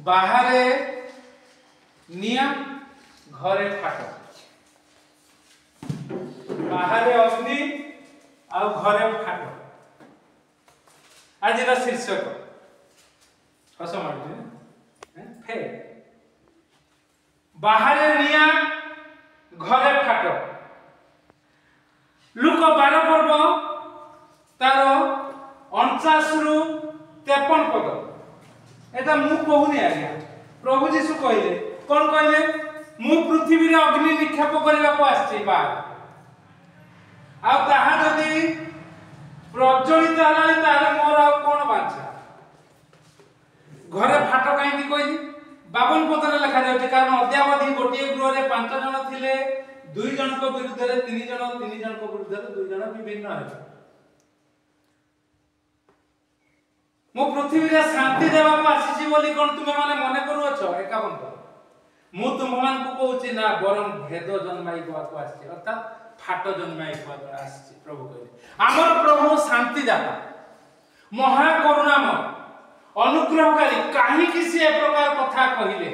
बाहरे निया घरे फाट बाहरे अग्नि आ घरे फाट आज शीर्षक हस मार फे बाहरे निया घरे फाट लुक 12 पर्व तार 49 रु 53 पद एटा मु कहूनी आज्ञा प्रभु जीशु कहले कौन कहले मु पृथ्वी रे अग्नि निक्षेप करबा को आछि बाहर आ ताहा जदि प्रज्वलित हलानी ताले मोर आ कोन बांछा घरे फाट काई कहली 52 पदरे लिखा जाउछि कारण अद्यावधि गोटे गृह रे 5 जन थिले 2 जन को विरुद्ध रे 3 जन को विरुद्ध रे 2 जन विभिन्न है मु पृथ्वी रे शांति देवा को आसीछि बोली कोन तुमे माने मने करू अछ 51 मु तुम मान को कहूछि ना बरम भेद जन्माई को आसीछि अर्थात फाट जन्माई को आसीछि प्रभु कहले हमर प्रभु शांति दाता महा करुणामय अनुग्रहकारी काहे कि से प्रकार कथा कहिले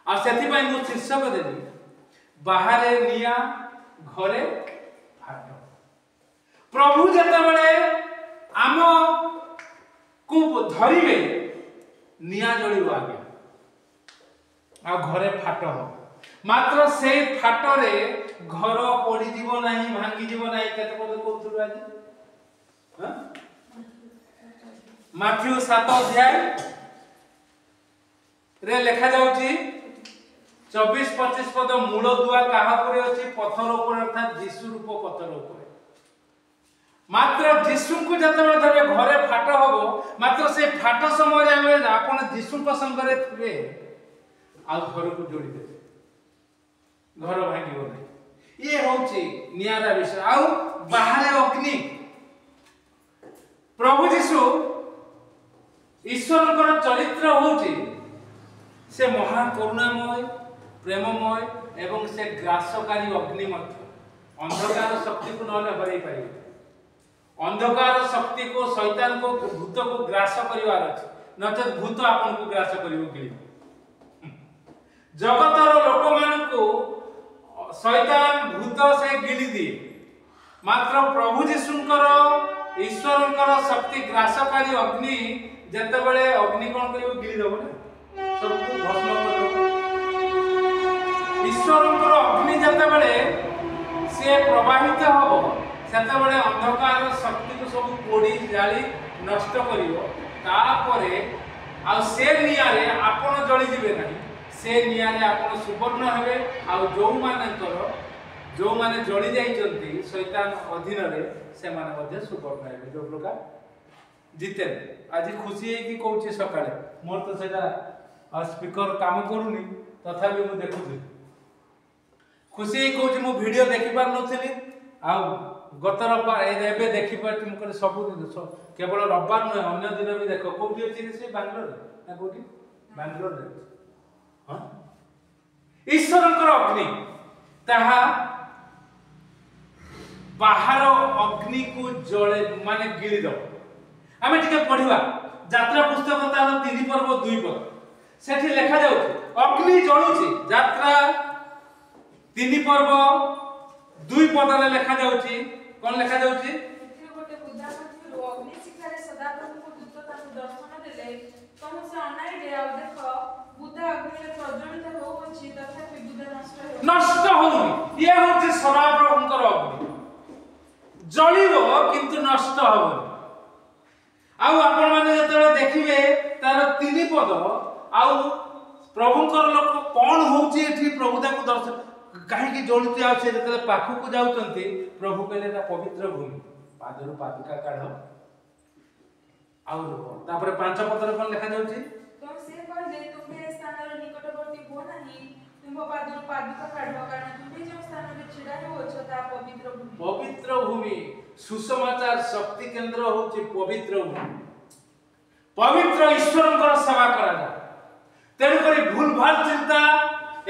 आ सेति पय मु शीर्षक देबी बाहरे निया घरे फाट प्रभु जते बेले आम को धरिबे निया जळिबो आगे आ घरे फाट हो मात्र से फाट रे घर पड़ी जीवो नाही भांगी जीवो नाही केते पद कहथुर आज हां माथ्यू 7 अध्याय रे लिखा जाउची 24-25 पद मूल दुआ काहा परे अछि पत्थर ऊपर अर्थात यीशु रूप पत्थर ऊपर मात्र यीशु को जतबे धरे घरे फाट होबो मात्र से फाट समय रे हम आपण यीशु को संग रे थिबे आ घर को जोड़ी देबे घर भांगिबो नै ये होची नियारा विषय आउ बाहरे अग्नि प्रभु यीशु ईश्वर चरित्र होची से महा करुणामय प्रेममय एवं से ग्रासकारी अग्नि मध्य अंधकार शक्ति को नले हरई पाइबे अंधकार शक्ति को शैतान को भूत को ग्रास करिवार अछि नचेत भूत आपन को ग्रास करिवो गिली जगतर लोक मान को शैतान भूत से गिली दी मात्र प्रभु जीशुंकर ईश्वरंकर शक्ति ग्रासकारी अग्नि जते बेले अग्नि कोन करिवो गिली दबो ना सब को भस्म करबो ईश्वरंकर अग्नि जते बेले से प्रवाहित होबो सेते बेले अंधकार शक्ति को सब पोड़ी जाली नष्ट करिवो तापरे आ से निया रे आपण जळी दिबे नाही से निया रे आपण सुवर्ण हेबे आ जो माने जळी जाइचंती शैतान अधीन रे से माने मध्ये सुवर्ण हेबे जो प्रकार जीते आज खुशी है कि कहूँ सकाଳେ मोर तो सेटा स्पीकर काम करूनी तथापि मु देखुथि खुशी है कहूँ मु वीडियो देखि पार नथिली आ गत रविवार एबे देखि पारती मु कहले सब केवल रविवार न अन्य दिन भी देखो कोठी अछि से बेंगलोर ना कोठी बेंगलोर रे हां ईश्वरंकर अग्नि ताहा बाहर अग्नि को जळे माने गिली दो आमे टिके पढिबा यात्रा पुस्तक तार 3 पर्व 2 पद सेठी लिखा जाउछि अग्नि जळुछि यात्रा 3 पर्व 2 पद रे लिखा जाउछि कोन लिखा जाउछि गोटे बुद्धा पथि अग्नि शिखारे सदा प्रभु को दूत ताकु दर्शन देले तम से अनाई दे आ देखो बुद्धा अग्नि रे प्रज्वलित हो अछि तथापि बुद्धा नष्ट होउनी ये होछि सदा प्रभुंकर अग्नि जळिबो किंतु नष्ट होबो आउ आपण माने जतले देखिबे तार 3 पद आउ प्रभुंकर लोक कोन होउची एठी प्रभु ताको दर्शन काहे कि जळुती आ से जतले पाखु को जाउचंती प्रभु कहले ना पवित्र भूमि पादरु पादुका काढ आउ तापर 5 पदर कोन लिखा जाउची तो से कहले तुमे स्थान रो निकटवर्ती हो नाही तुम पादरु पादुका काढ कारण तुमे जो स्थान रे छिडा हो छ ता पवित्र भूमि सुसमाचार शक्ति केंद्र होची पवित्र भूमि पवित्र ईश्वरंकर सेवा करा जा तेनु करी भूल भाल चिंता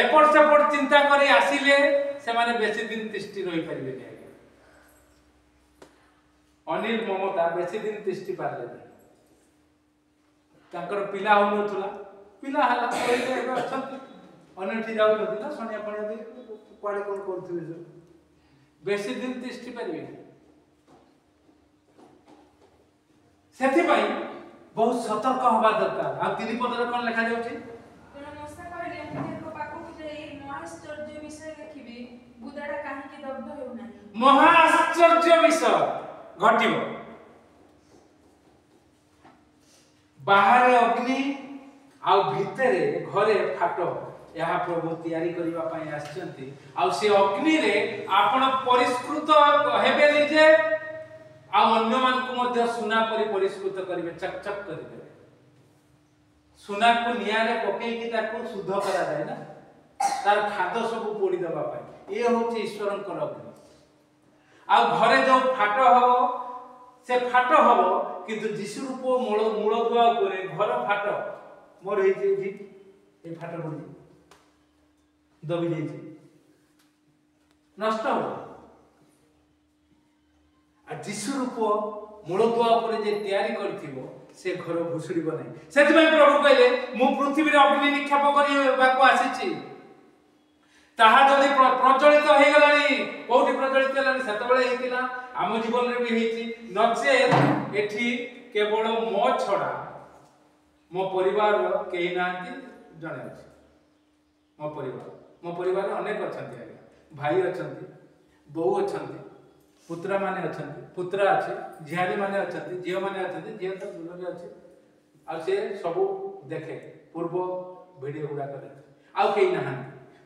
एपट सेपट चिंता करी आसीले से माने बेसी दिन तिष्टि रही परिबे नै अनिल ममता बेसी दिन तिष्टि पारले नै ତାଙ୍କର ପିଲା ହଉନଥିଲା, ପିଲା ହେଲା କହିଲେ ଏବେ ଅଛନ୍ତି ଅନ୍ୟଠି ଯାଉଛନ୍ତି ନା ଶନିଆ ଫଣିଆ ଦେଇ କୁଆଡ଼େ କ'ଣ କରୁଥିବେ ସବୁ, ବେଶୀ ଦିନ ତିଷ୍ଠି ପାରିବେନି। ସେଥିପାଇଁ ବହୁତ ସତର୍କ ହବା ଦରକାର। ଆଉ 3 ପଦରେ କ'ଣ ଲେଖାଯାଉଛି? ତେଣୁ ମୂଷା କହିଲେ, ମୁଁ ତାଙ୍କ ପାଖକୁ ଯାଇ ମହାଶ୍ଚର୍ଯ୍ୟ ବିଷୟ ଦେଖିବି, ବୁଦାଟା କାହିଁକି ଦଗ୍ଧ ହେଉନାହିଁ। ମହାଶ୍ଚର୍ଯ୍ୟ ବିଷୟ ଘଟିବ। ବାହାରେ ଅଗ୍ନି ଆଉ ଭିତରେ ଘରେ ଫାଟ, ଏହା ପ୍ରଭୁ ତିଆରି କରିବା ପାଇଁ ଆସିଛନ୍ତି। ଆଉ ସେ ଅଗ୍ନିରେ ଆପଣ ପରିଷ୍କୃତ ହେବେ ନିଜେ, ଆଉ ଅନ୍ୟମାନଙ୍କୁ ମଧ୍ୟ ସୁନା ପରି ପରିଷ୍କୃତ କରିବେ, ଚକଚକ କରିଦେବେ। ସୁନାକୁ ନିଆଁରେ ପକେଇକି ତାକୁ ଶୁଦ୍ଧ କରାଯାଏ ନା, ତାର ଖାଦ ସବୁ ପୋଡ଼ି ଦେବା ପାଇଁ। ଇଏ ହେଉଛି ଈଶ୍ୱରଙ୍କର ଅଗ୍ନି। ଆଉ ଘରେ ଯୋଉ ଫାଟ ହବ, ସେ ଫାଟ ହବ, କିନ୍ତୁ ଯୀଶୁ ରୂପ ମୂଳ ଦୁଆ ଉପରେ ଘର ଫାଟ ମୋର ହେଇଛି, ଏଠି ଏ ଫାଟ ପଡ଼ିଛି, ଦବି ଯାଇଛି, ନଷ୍ଟ ହବ। আর যিশু রূপ মূলদুয়া উপরে যে তৈরি করিথিব সে ঘর ভুষুড়িব নাই। সেথিপাই প্রভু কইলে মু পৃথিবীরে অগ্নি নিক্ষেপ করিবাকু আসিছি। তাহা যদি প্রজ্বলিত হয়ে গলানি, কোটি প্রজ্বলিত হলানি, সেতবেলে হইতিলা, আম জীবନରେ भी হইছি। নচে এঠি কেবল মো ছড়া মো পরিবার কেই নাহান্তি, জনে আছে মো পরিবার অনেক অছন্তি, আজ্ঞা ভাই অছন্তি, বউ অছন্তি, पुत्रा माने अछंती, पुत्रा अछि, झियारी माने अछंती, झियो माने अछंती, झियो तो दूर अछि। आ से सब देखे पूर्व वीडियो गुडा करे आ केही नहां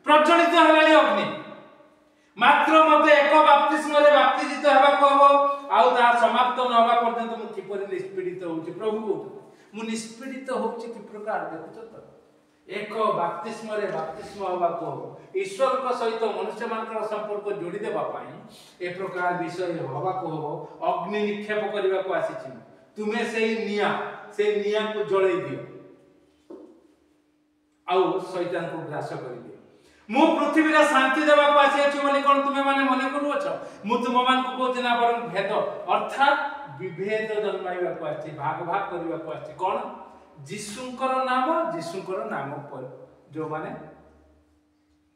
प्रज्वलित हलानी अग्नि। मात्र मते एक बाप्तिस्म रे बाप्तिजित हेबा को हबो, आ ता समाप्त न होबा पर्यंत मु किपरि निष्पीडित होउची। प्रभु को मु निष्पीडित होउची कि प्रकार देखुछ तो एक बाप्तिस्म रे बाप्तिस्म होबा को ईश्वर को सहित मनुष्य मानकर संपर्क जोड़ी देबा पाई ए प्रकार विषय होबा को हो। अग्नि निक्षेप करबा को आसीछि, तुमे से निया को जळै दियो आउ शैतान को ग्रास करि दियो। मु पृथ्वी रे शांति देबा को आसी अछि बोली कोन तुमे माने मने करू अछ। मु तुम मान को कहू ना बरं भेद अर्थात विभेद जन्माइबा को आछि, भाग भाग करबा को आछि। कोन जीशुंकर नाम पर जो माने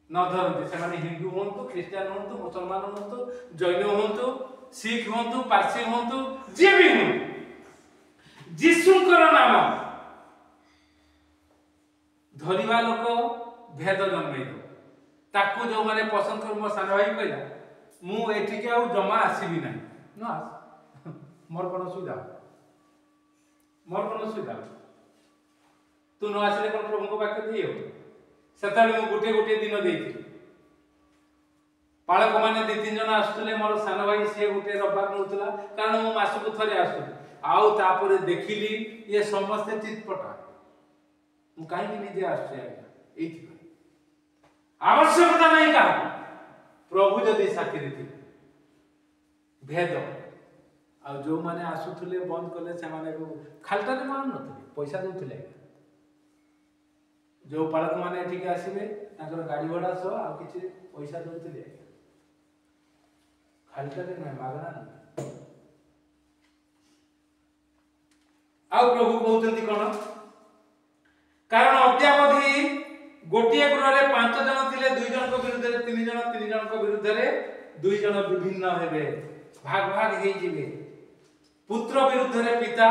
न धरते से माने हिंदू होंतु, ख्रिस्टियन होंतु, मुसलमान होंतु, जैन होंतु, सिख होंतु, पारसी होंतु, जे भी हो, जीशुंकर नाम धरिबा लोक भेद जन्मई दो। ताकू जो माने पसंद कर, मो सान भाई कहला मु एठी के आ जमा आसीबी नाही न आस मोर कोन सुविधा तू न आसले कोन प्रभु को वाक्य दियो। सेताले मु गोटे दिन देइथि, पाळक माने 2-3 जन आस्तले, मोर सान भाई से गोटे रविवार नउतला, कारण मु मासको थरे आस्तु। आउ तापरे देखिली ये समस्त चितपटा मु काहे कि निजे आछे आज्ञा एथि आवश्यकता नहीं का प्रभु जदि साथी रे भेद आ जो माने आसुथले बंद कले से माने खालटा रे मान नथले पैसा देउथले। जो पालक माने ठीक आसीबे ताकर गाड़ी भड़ा सो आ किछि पैसा देउथले, खालटा रे नै मागना नै। आ प्रभु कहउतंती कोन, कारण अद्यावधि गोटिए गृह रे 5 जन थिले, 2 जन को विरुद्ध रे 3 जन, 3 जन को विरुद्ध रे 2 जन विभिन्न हेबे, भाग भाग हे जिवे। पुत्र विरुद्ध रे पिता,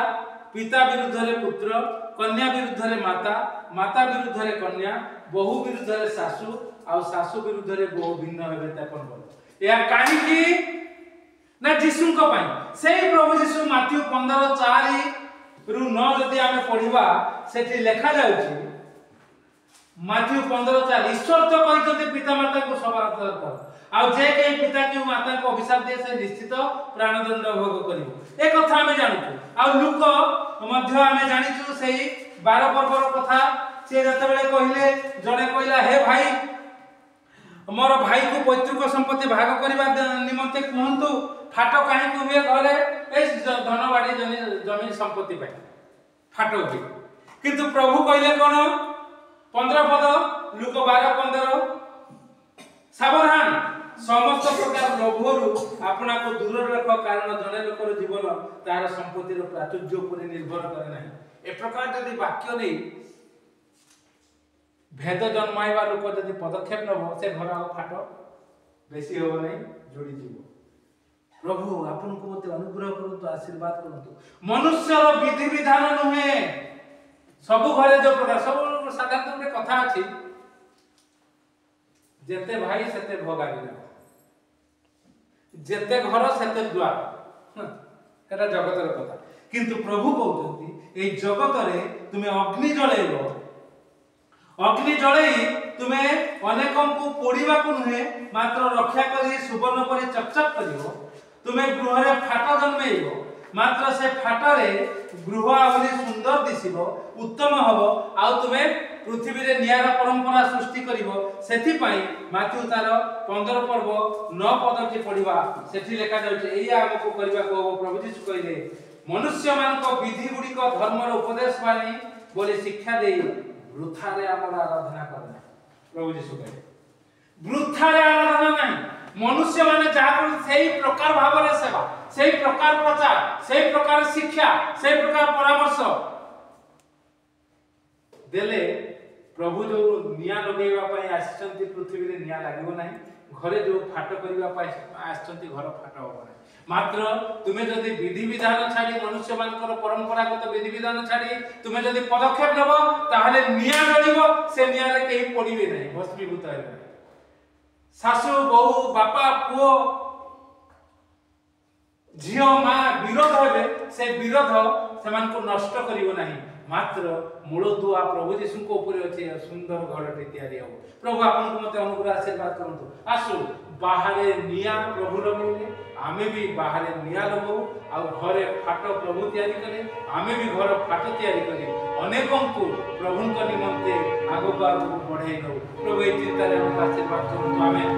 पिता विरुद्ध रे पुत्र, कन्या विरुद्ध रे माता, माता विरुद्ध रे कन्या, बहु विरुद्ध रे सासु, आ सासु विरुद्ध रे बहु भिन्न हेबे। तापन बोल या काहे कि ना जीसु को पाई सेही प्रभु जीसु माथ्यू 15:4 रु 9 जदि आमे पढिबा सेठी लेखा जाउची। माथ्यू 15:4 ईश्वर तो कहते पिता माता को समादर कर, आ जे के पिता की माता को अभिशाप दे से निश्चित प्राणदंड भोग करिवो। ए कथा हमें जानू। आ लुक मध्य हमें जानिछु सेही 12 पर्वर कथा। से जतबेले कहिले जने कहिला, हे भाई मोर भाई को पैतृक संपत्ति भाग करबा निमंते कहंतु, फाटो काहे को हुए घरे ए धनबाड़ी जमीन संपत्ति पाई फाटो हुए। किंतु प्रभु कहिले कोन 15 पद लुक 12:15 सावधान समस्त प्रकार लोभरु आपना को दूर रख, कारण जने लोकर जीवन तार संपत्तिर प्राचुर्य ऊपर निर्भर करे नाही। ए प्रकार जदि वाक्य नहीं भेद जन्माइबा लोक जदि पदक्षेप नब से घर फाट बेसी हो नहीं जोड़ी जीव। प्रभु आपन को मते अनुग्रह करंतु आशीर्वाद करंतु। मनुष्यर विधि विधान नुहे सब घरे जो प्रकार सब साधारण गोटे कथा अछि जेते भाई सेते भगारी ना जेते घर सेते द्वार एटा जगतर कथा किंतु प्रभु कहउछंती ए जगत रे तुमे अग्नि जळेबो अग्नि जळई तुमे अनेकम को पोड़ीबा को नुहे मात्र रक्षा करी सुवर्ण परि चकचक करिवो। तुमे गृह रे फाट जन्मेइबो मात्र से फाटरे गृह आहुरी सुंदर दिसिबो उत्तम हबो आ तुमे पृथ्वी रे नियार परंपरा सृष्टि करिवो। सेथि पई माथ्यू तार 15 पर्व 9 पद के पढिबा सेथि लेखा जाउचे एया हमको करबा को प्रभु जी कहले मनुष्य मान को विधि गुडी को धर्म रो उपदेश वाली बोले शिक्षा दे वृथा रे हमर आराधना करना। प्रभु जी कहले वृथा रे आराधना नहीं मनुष्य माने जा कर सेही प्रकार भाबरे सेवा सेही प्रकार प्रचार सेही प्रकार शिक्षा सेही प्रकार परामर्श देले प्रभु जो निया लगेबा पई आछंती पृथ्वी रे निया लागिबो नाही घरे जो फाट करबा पई आछंती घर फाट होबो नाही। मात्र तुमे जदि विधि विधान छाडी मनुष्य मानकर परंपरागत विधि विधान छाडी तुमे जदि पदक्षेप नबो ताहले निया जळिबो से निया रे केही पडिबे नाही भस्मीभूत हेबे। सासु बहु बापा पुओ झियो मा विरोध हेबे से विरोध समान को नष्ट करिवो नाही मात्र मूल दुआ प्रभु यीशु को ऊपर अछि सुंदर घरटे तयारी हो। प्रभु आपन को मते अनुग्रह आशीर्वाद करंतु। आसु बाहरे निया प्रभु लगेले आमे भी बाहरे निया लगो आ घरे फाट प्रभु तयारी करे आमे भी घर फाट तयारी करे अनेकों को प्रभु को निमंते आगो आगो बढ़ाई दो। प्रभु ए चिंता रे आशीर्वाद करंतु। आमे